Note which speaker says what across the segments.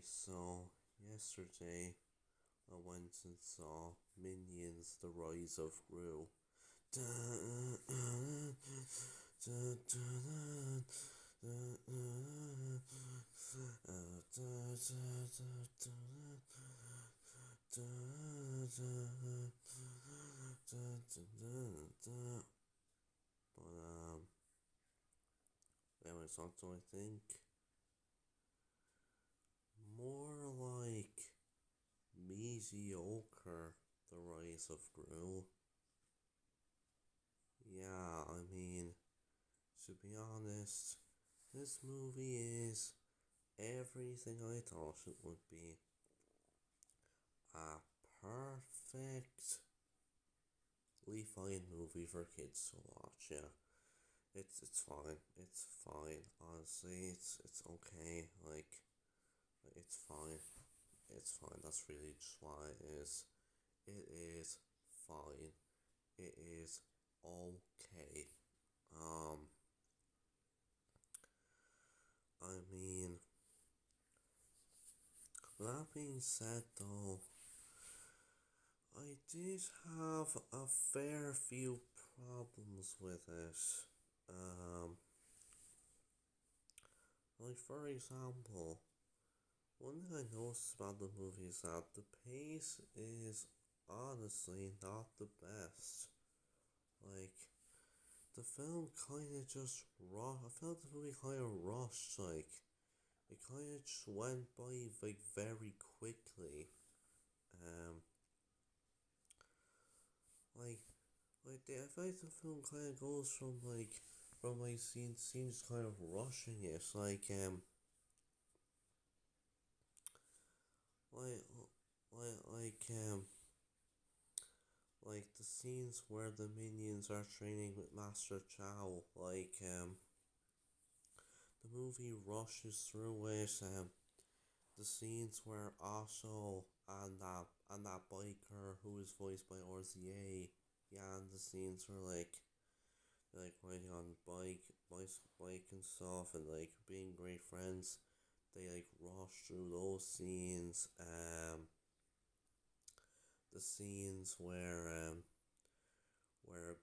Speaker 1: So yesterday I went and saw Minions: The Rise of Gru. But that was also, I think, more like mediocre. The Rise of Gru. Yeah, I mean, to be honest, this movie is everything I thought it would be. A perfectly fine movie for kids to watch. Yeah, it's fine. It's fine. Honestly, it's okay. It's fine. It's fine. That's really just why it is. It is fine. It is okay. Um, I mean, with that being said, though, I did have a fair few problems with it. Um, like for example, one thing I noticed about the movie is that the pace is honestly not the best. Like, the film kind of just I felt the movie kind of rushed. Like, it kind of just went by like very quickly. Um, like I feel like the film kind of goes from like scenes kind of rushing it. Like like like um like the scenes where the minions are training with Master Chow. The movie rushes through it. The scenes where Osho and that biker who is voiced by RZA, yeah, and the scenes where like riding on the bike and stuff, and like being great friends. They like rush through those scenes. The scenes where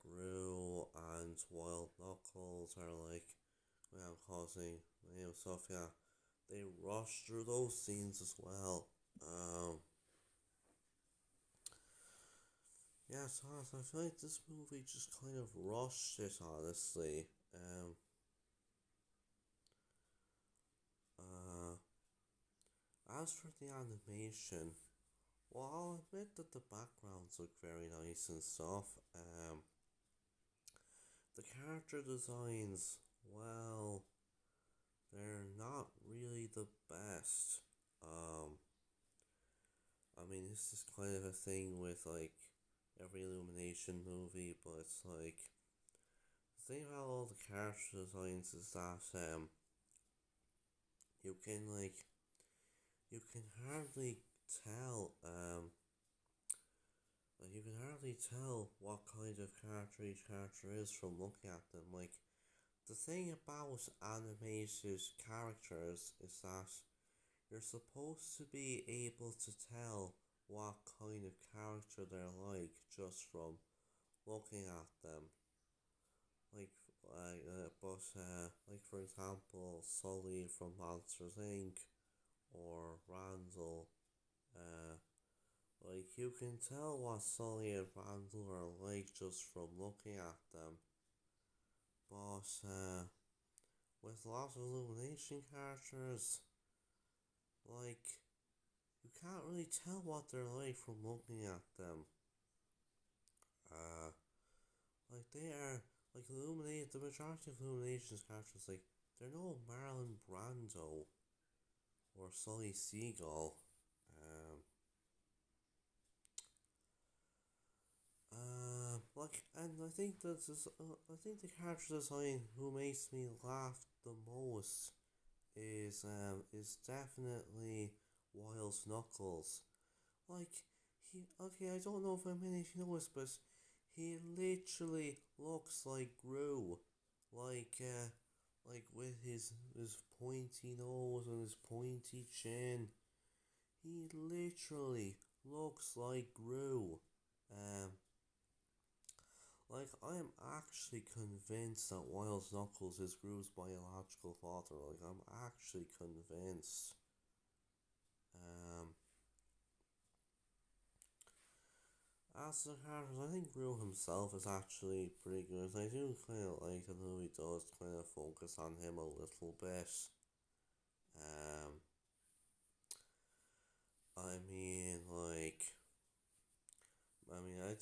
Speaker 1: Gru and Wild Knuckles are like, well, causing stuff. Yeah, they rush through those scenes as well. Yeah, so I feel like this movie just kind of rushed it, honestly. Uh, as for the animation, well, I'll admit that the backgrounds look very nice and stuff. The character designs, well, they're not really the best. Um, I mean, this is kind of a thing with like every Illumination movie, but it's like the thing about all the character designs is that you can like you can hardly tell you can hardly tell what kind of character each character is from looking at them. Like, the thing about animated characters is that you're supposed to be able to tell what kind of character they're like just from looking at them. Like for example, Sully from Monsters Inc. or Randall. Uh, you can tell what Sully and Randall are like just from looking at them. But with lots of Illumination characters, like, you can't really tell what they're like from looking at them. Uh, they are, the majority of Illumination's characters, like, they're no Marlon Brando or Sully Seagull. Um, and I think I think the character design who makes me laugh the most is definitely Wild Knuckles. I don't know if if you know this, but he literally looks like Gru, like with his pointy nose and his pointy chin. he literally looks like Gru. Um, like, I am actually convinced that Wild Knuckles is Gru's biological father. Like, I'm actually convinced. Um, as the characters, I think Gru himself is actually pretty good. I do kind of like the movie does kind of focus on him a little bit. Um, I mean, like, I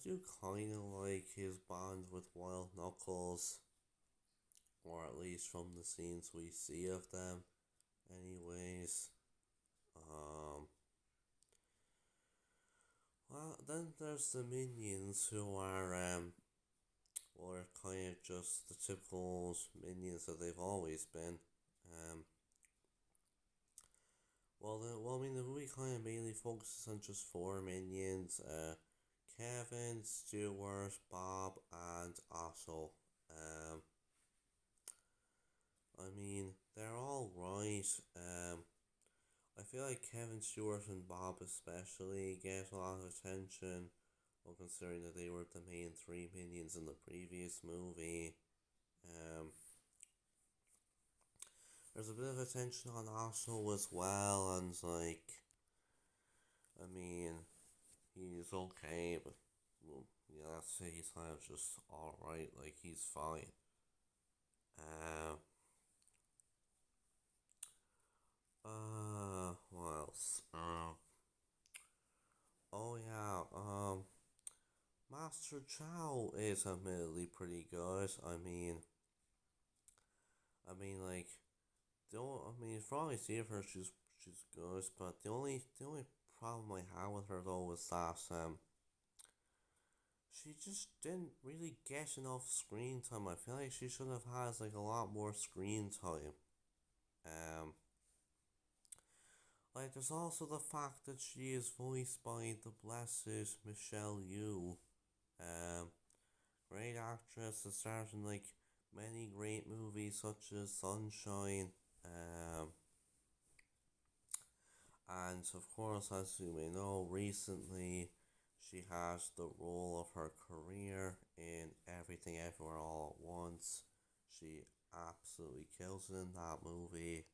Speaker 1: do kind of like his bond with Wild Knuckles, or at least from the scenes we see of them. Anyways, um, well, then there's the minions who are well, they're kind of just the typical minions that they've always been. Um, I mean, the movie kind of mainly focuses on just four minions: Kevin, Stuart, Bob, and Otto. Um, I mean, they're all right. I feel like Kevin Stewart and Bob especially get a lot of attention, well, considering that they were the main three minions in the previous movie. Um, there's a bit of attention on Otto as well, and like, I mean, he's okay, but well, yeah, I'd say he's kind of just alright, like, he's fine. Um, what else? Oh yeah, Master Chow is admittedly pretty good. Like, I mean, for all I see of her, she's good. But the only problem I have with her though is that she just didn't really get enough screen time. I feel like she should have had like a lot more screen time. Um, like, there's also the fact that she is voiced by the blessed Michelle Yeoh. Um, Great actress that starred in like many great movies such as Sunshine. Um, and of course, as you may know, recently she has the role of her career in Everything Everywhere All at Once. She absolutely kills it in that movie.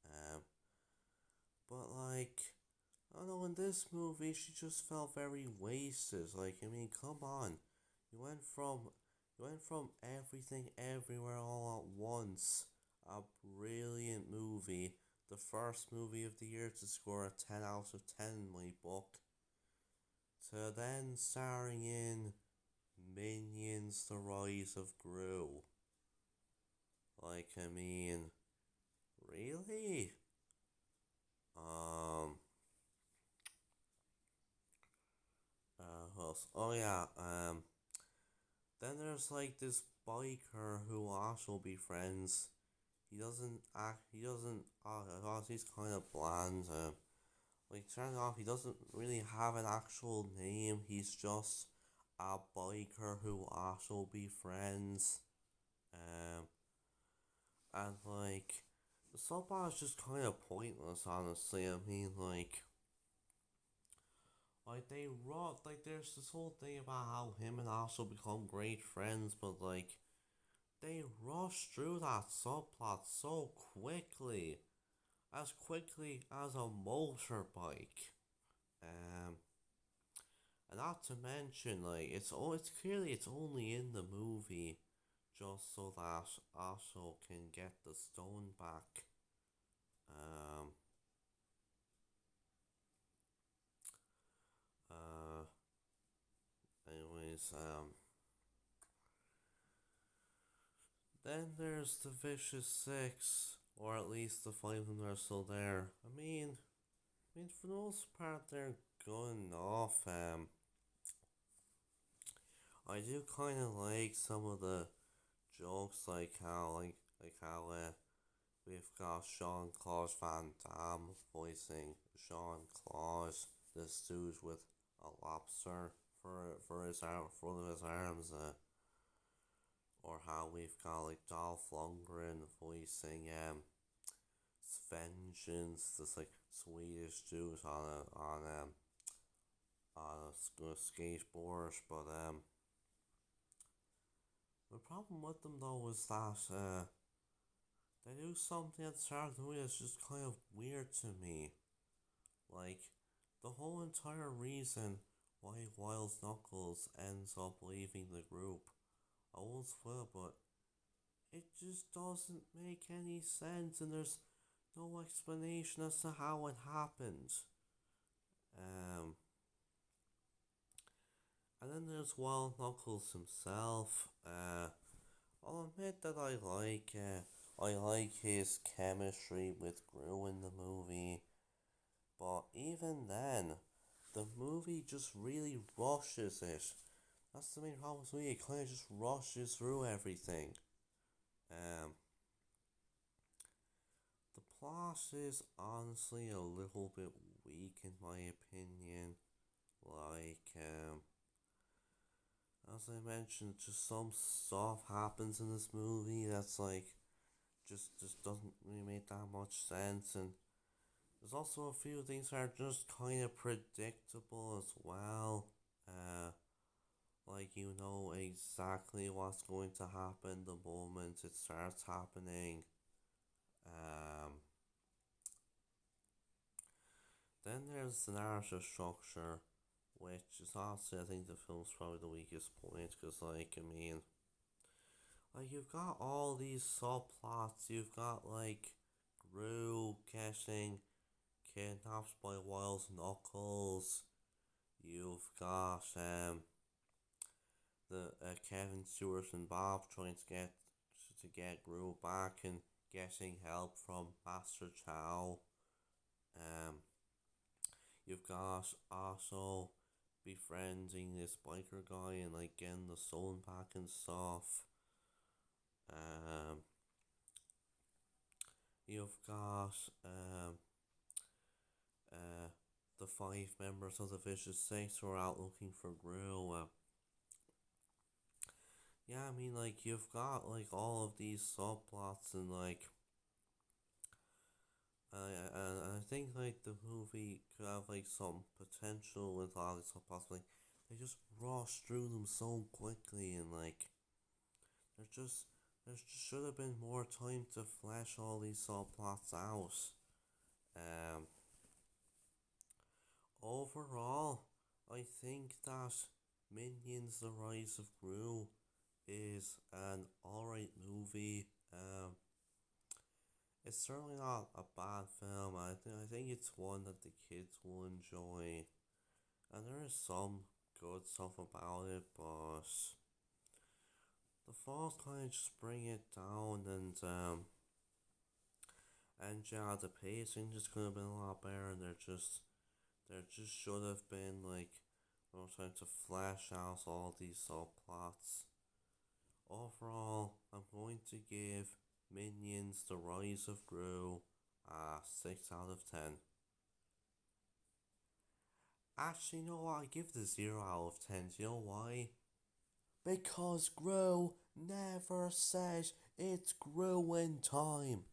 Speaker 1: Um, but like, I don't know, in this movie she just felt very wasted. Like, I mean, come on, you went from you went from Everything Everywhere All at Once, a brilliant movie, the first movie of the year to score a 10 out of 10 in my book, to then starring in Minions: The Rise of Gru. Like, I mean, really? Um, who else? Oh yeah, then there's like this biker who also befriends. He doesn't, he's kind of bland. Like, turns off, he doesn't really have an actual name. He's just a biker who also befriends. Um, and like, the subplot is just kind of pointless, honestly. I mean, like there's this whole thing about how him and also become great friends, but like, they rush through that subplot so quickly, as quickly as a motorbike. Um, and not to mention, like, it's clearly it's only in the movie just so that Otto can get the stone back. Um, uh, anyways, then there's the Vicious Six, or at least the five of them are still there. I mean, for the most part, they're going off. I do kind of like some of the jokes, like how we've got Claude Van-Damme voicing Jean Claude, this dude with a lobster for his arm, for one of his arms, or how we've got like Dolph Lundgren voicing vengeance, this like Swedish dude on a skateboard, but the problem with them though is that they do something at the start of the movie that's just kind of weird to me. Like, the whole entire reason why Wild Knuckles ends up leaving the group, I won't spoil, but it just doesn't make any sense, and there's no explanation as to how it happened. Um, and then there's Wild Knuckles himself. I'll admit that I like his chemistry with Gru in the movie, but even then, the movie just really rushes it. That's the main problem with me. It kind of just rushes through everything. Um, the plot is honestly a little bit weak in my opinion. Like, as I mentioned, just some stuff happens in this movie that's like just doesn't really make that much sense, and there's also a few things that are just kind of predictable as well. Like, you know exactly what's going to happen the moment it starts happening. Um, then there's the narrative structure, which is honestly, I think the film's probably the weakest point, because, like, I mean, like, you've got all these subplots, you've got, like, Gru getting kidnapped by Wild Knuckles, you've got, the Kevin Stewart and Bob trying to get Gru back and getting help from Master Chow. Um, you've got also befriending this biker guy and like getting the stone back and stuff. Um, you've got the 5 members of the Vicious Six who are out looking for Gru. Yeah, I mean, like, you've got like all of these subplots, and like, I think like the movie could have like some potential with all these subplots. Like, they just rush through them so quickly, and like, there just should have been more time to flesh all these subplots out. Um, Overall, I think that Minions: The Rise of Gru is an alright movie. It's certainly not a bad film. I think it's one that the kids will enjoy, and there is some good stuff about it, but the falls kind of just bring it down, and yeah, the pacing just could have been a lot better, and there just should have been like more time to flesh out all these subplots. Overall, I'm going to give Minions: The Rise of Gru a 6 out of 10. Actually, you know what? I give it a 0 out of 10. Do you know why? Because Gru never says it's Gruin time.